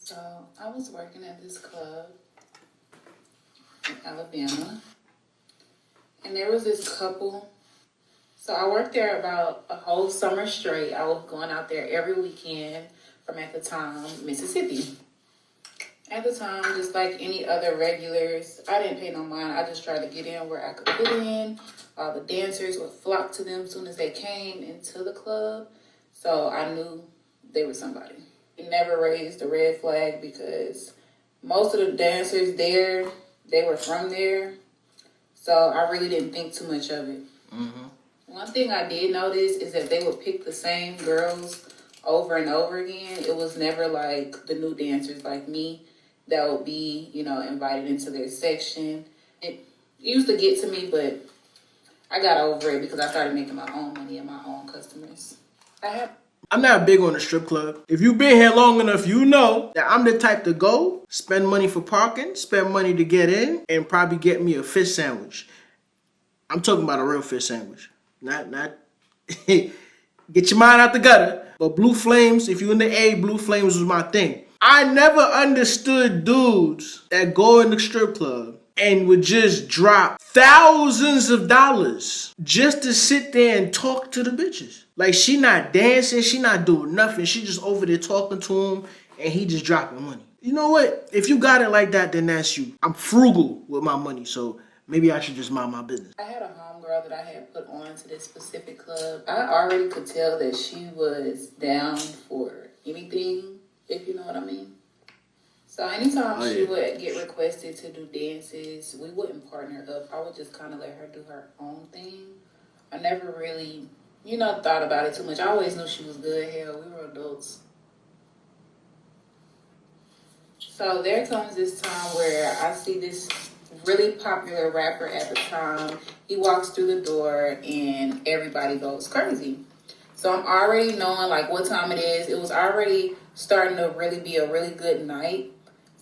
So I was working at this club in Alabama, and there was this couple. So I worked there about a whole summer straight. I was going out there every weekend from, at the time, Mississippi. At the time, just like any other regulars, I didn't pay no mind. I just tried to get in where I could fit in. All the dancers would flock to them as soon as they came into the club. So I knew they were somebody. It never raised a red flag because most of the dancers there, they were from there. So I really didn't think too much of it. Mm-hmm. One thing I did notice is that they would pick the same girls over and over again. It was never like the new dancers like me that would be, invited into their section. It used to get to me, but I got over it because I started making my own money and my own customers. I'm not big on the strip club. If you've been here long enough, you know that I'm the type to go, spend money for parking, spend money to get in, and probably get me a fish sandwich. I'm talking about a real fish sandwich. Not get your mind out the gutter. But Blue Flames, if you're in the A, Blue Flames was my thing. I never understood dudes that go in the strip club and would just drop thousands of dollars just to sit there and talk to the bitches. Like, she not dancing, she not doing nothing. She just over there talking to him and he just dropping money. You know what? If you got it like that, then that's you. I'm frugal with my money, so maybe I should just mind my business. I had a homegirl that I had put on to this specific club. I already could tell that she was down for anything, if you know what I mean. So anytime she would get requested to do dances, we wouldn't partner up. I would just kind of let her do her own thing. I never really, thought about it too much. I always knew she was good. Hell, we were adults. So there comes this time where I see this really popular rapper at the time. He walks through the door and everybody goes crazy. So I'm already knowing like what time it is. It was already starting to really be a really good night.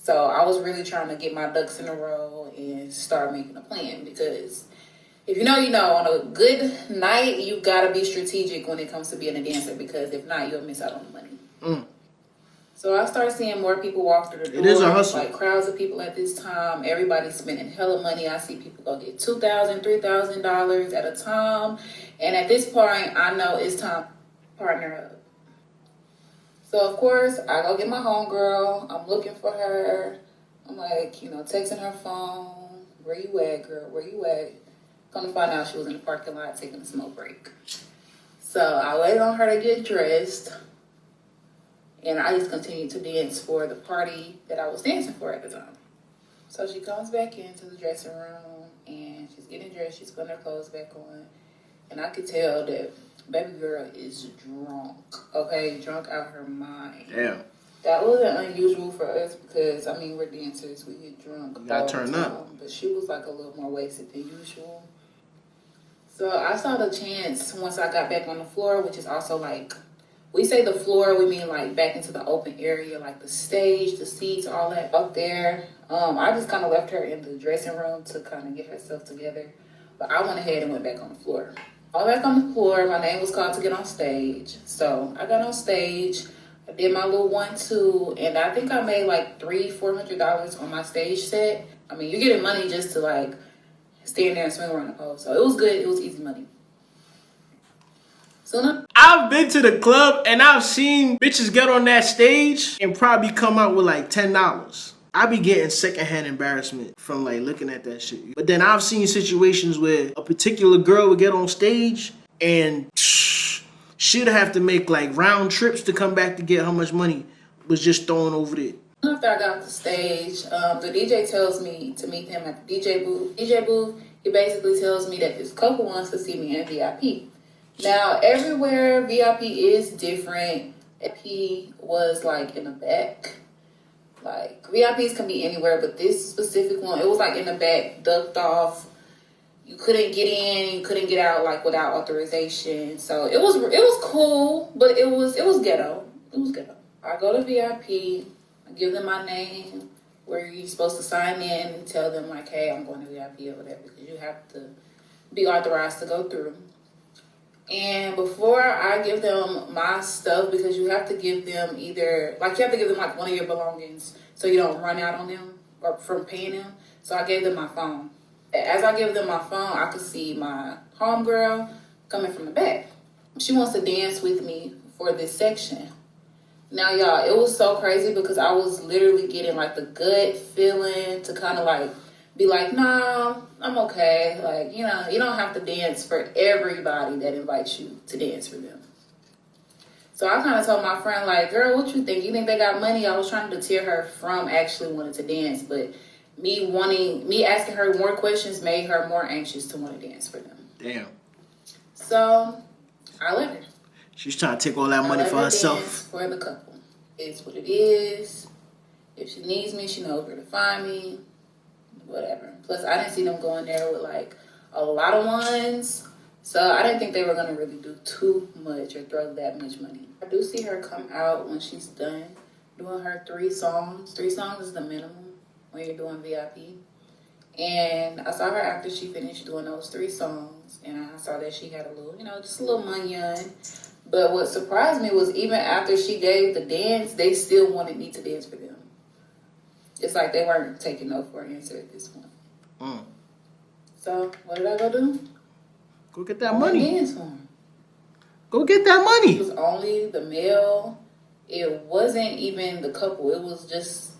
So I was really trying to get my ducks in a row and start making a plan, because if you know, on a good night, you gotta be strategic when it comes to being a dancer, because if not, you'll miss out on the money. Mm. So I started seeing more people walk through the door. It is a hustle. Like crowds of people at this time. Everybody's spending hella money. I see people go get $2,000, $3,000 at a time. And at this point, I know it's time to partner up. So of course, I go get my homegirl. I'm looking for her. I'm like, texting her phone. Where you at, girl? Where you at? Come to find out she was in the parking lot taking a smoke break. So I waited on her to get dressed. And I just continued to dance for the party that I was dancing for at the time. So she comes back into the dressing room and she's getting dressed. She's putting her clothes back on. And I could tell that baby girl is drunk. Okay, drunk out her mind. Damn. That wasn't unusual for us because, we're dancers. We get drunk. You gotta turn up. But she was like a little more wasted than usual. So I saw the chance once I got back on the floor, which is also like, we say the floor, we mean like back into the open area, like the stage, the seats, all that up there. I just kind of left her in the dressing room to kind of get herself together. But I went ahead and went back on the floor. All back on the floor, my name was called to get on stage. So I got on stage, I did my little 1-2, and I think I made like $300-$400 on my stage set. You're getting money just to like stand there and swing around the pole. So it was good, it was easy money. I've been to the club and I've seen bitches get on that stage and probably come out with like $10. I be getting secondhand embarrassment from like looking at that shit. But then I've seen situations where a particular girl would get on stage and she'd have to make like round trips to come back to get how much money was just thrown over there. After I got off the stage, the DJ tells me to meet him at the DJ booth. DJ booth, he basically tells me that this couple wants to see me in VIP. Now, everywhere VIP is different. VIP was like in the back. Like, VIPs can be anywhere, but this specific one, it was like in the back, ducked off. You couldn't get in, you couldn't get out like without authorization. So it was cool, but it was ghetto. It was ghetto. I go to VIP, I give them my name, where you're supposed to sign in and tell them like, hey, I'm going to VIP or whatever, because you have to be authorized to go through. And before I give them my stuff, because you have to give them either, like, you have to give them like one of your belongings so you don't run out on them or from paying them. So I gave them my phone. As I give them my phone, I could see my homegirl coming from the back. She wants to dance with me for this section. Now, y'all, it was so crazy because I was literally getting like the gut feeling to kind of like be like, nah, I'm okay. Like, you know, you don't have to dance for everybody that invites you to dance for them. So I kind of told my friend, like, girl, what you think? You think they got money? I was trying to deter her from actually wanting to dance, but me asking her more questions made her more anxious to want to dance for them. Damn. So I let her. She's trying to take all that money for herself. Dance for the couple. It's what it is. If she needs me, she knows where to find me. Whatever. Plus, I didn't see them going there with like a lot of ones. So I didn't think they were going to really do too much or throw that much money. I do see her come out when she's done doing her 3 songs. 3 songs is the minimum when you're doing VIP. And I saw her after she finished doing those 3 songs. And I saw that she had a little, just a little money on. But what surprised me was even after she gave the dance, they still wanted me to dance for them. It's like they weren't taking no for an answer at this point. So what did I go do? Go get that money. Dance for him. Go get that money. It was only the male. It wasn't even the couple. It was just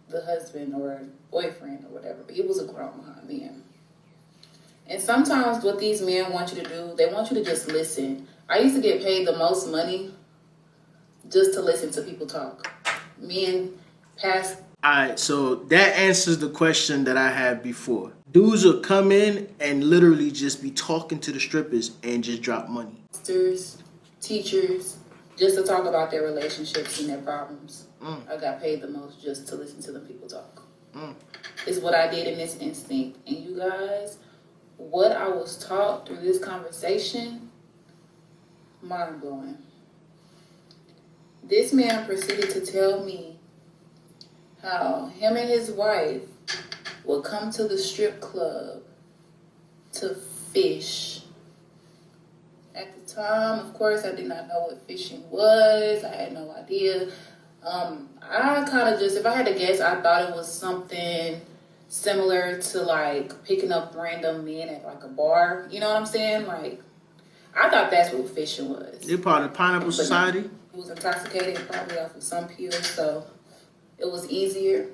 the husband or boyfriend or whatever. But it was a grown man. And sometimes what these men want you to do, they want you to just listen. I used to get paid the most money just to listen to people talk. Men past. Alright, so that answers the question that I had before. Dudes will come in and literally just be talking to the strippers and just drop money. Teachers, just to talk about their relationships and their problems. I got paid the most just to listen to the people talk. It's what I did in this instinct. And you guys, what I was taught through this conversation, mind-blowing. This man proceeded to tell me how him and his wife would come to the strip club to fish. At the time, of course, I did not know what fishing was. I had no idea. I kind of just, if I had to guess, I thought it was something similar to like picking up random men at like a bar. You know what I'm saying? Like, I thought that's what fishing was. You're part of Pineapple Society? He was intoxicated, probably off of some pills, so it was easier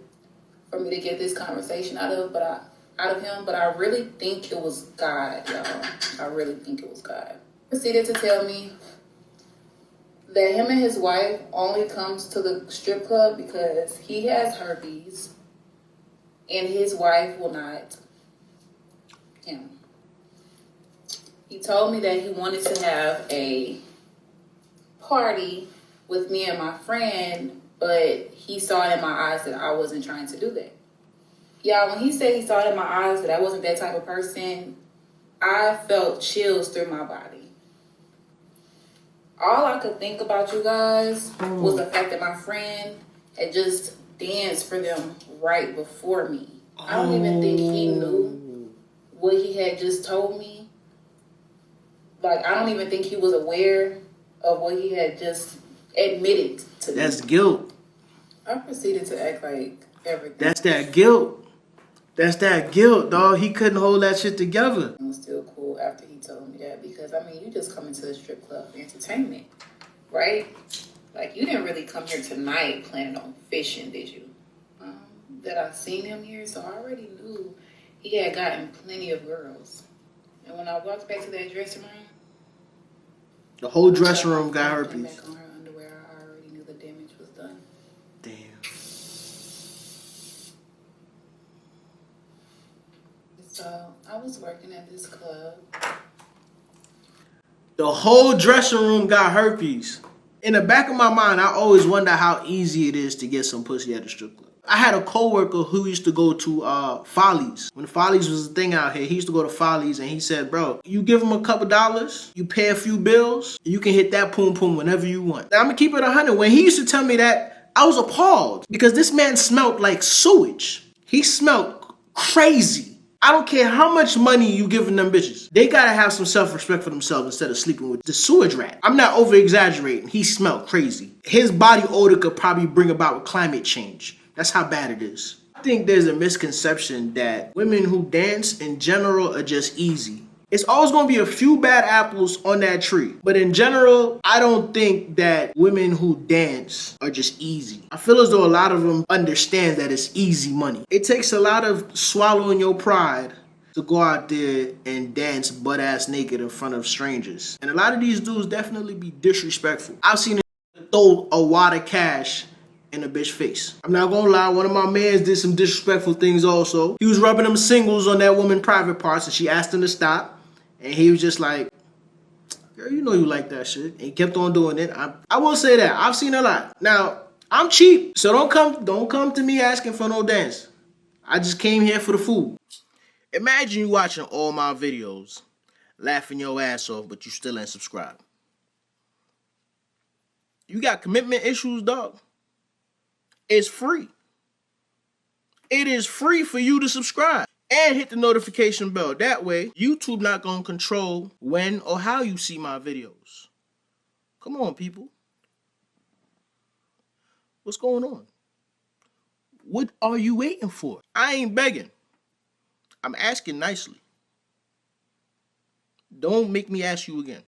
for me to get this conversation out of him. But I really think it was God, y'all. I really think it was God. He proceeded to tell me that him and his wife only comes to the strip club because he has herpes and his wife will not him. He told me that he wanted to have a party with me and my friend, but he saw it in my eyes that I wasn't trying to do that. Y'all, when he said he saw it in my eyes that I wasn't that type of person, I felt chills through my body. All I could think about, you guys, was the fact that my friend had just danced for them right before me. I don't even think he knew what he had just told me. Like, I don't even think he was aware of what he had just admitted to me. That's guilt. I proceeded to act like everything. That's that guilt. That's that guilt, dog. He couldn't hold that shit together. It was still cool after he told me that because, I mean, you just come into a strip club for entertainment, right? Like, you didn't really come here tonight planning on fishing, did you? That I seen him here, so I already knew he had gotten plenty of girls. And when I walked back to that dressing room, the whole dressing room got herpes. Back on her underwear, I already knew the damage was done. Damn. So I was working at this club. The whole dressing room got herpes. In the back of my mind, I always wonder how easy it is to get some pussy at a strip club. I had a coworker who used to go to Follies. When Follies was a thing out here, he used to go to Follies and he said, bro, you give him a couple dollars, you pay a few bills, you can hit that poom poom whenever you want. Now, I'm gonna keep it 100. When he used to tell me that, I was appalled because this man smelled like sewage. He smelled crazy. I don't care how much money you giving them bitches. They gotta have some self-respect for themselves instead of sleeping with the sewage rat. I'm not over-exaggerating. He smelled crazy. His body odor could probably bring about climate change. That's how bad it is. I think there's a misconception that women who dance in general are just easy. It's always going to be a few bad apples on that tree. But in general, I don't think that women who dance are just easy. I feel as though a lot of them understand that it's easy money. It takes a lot of swallowing your pride to go out there and dance butt-ass naked in front of strangers. And a lot of these dudes definitely be disrespectful. I've seen them throw a wad of cash in a bitch face. I'm not gonna lie, one of my mans did some disrespectful things also. He was rubbing them singles on that woman's private parts and she asked him to stop. And he was just like, girl, you know you like that shit. And he kept on doing it. I will say that. I've seen a lot. Now, I'm cheap, so don't come to me asking for no dance. I just came here for the food. Imagine you watching all my videos, laughing your ass off, but you still ain't subscribed. You got commitment issues, dog? It's free. It is free for you to subscribe. And hit the notification bell. That way, YouTube not going to control when or how you see my videos. Come on, people. What's going on? What are you waiting for? I ain't begging. I'm asking nicely. Don't make me ask you again.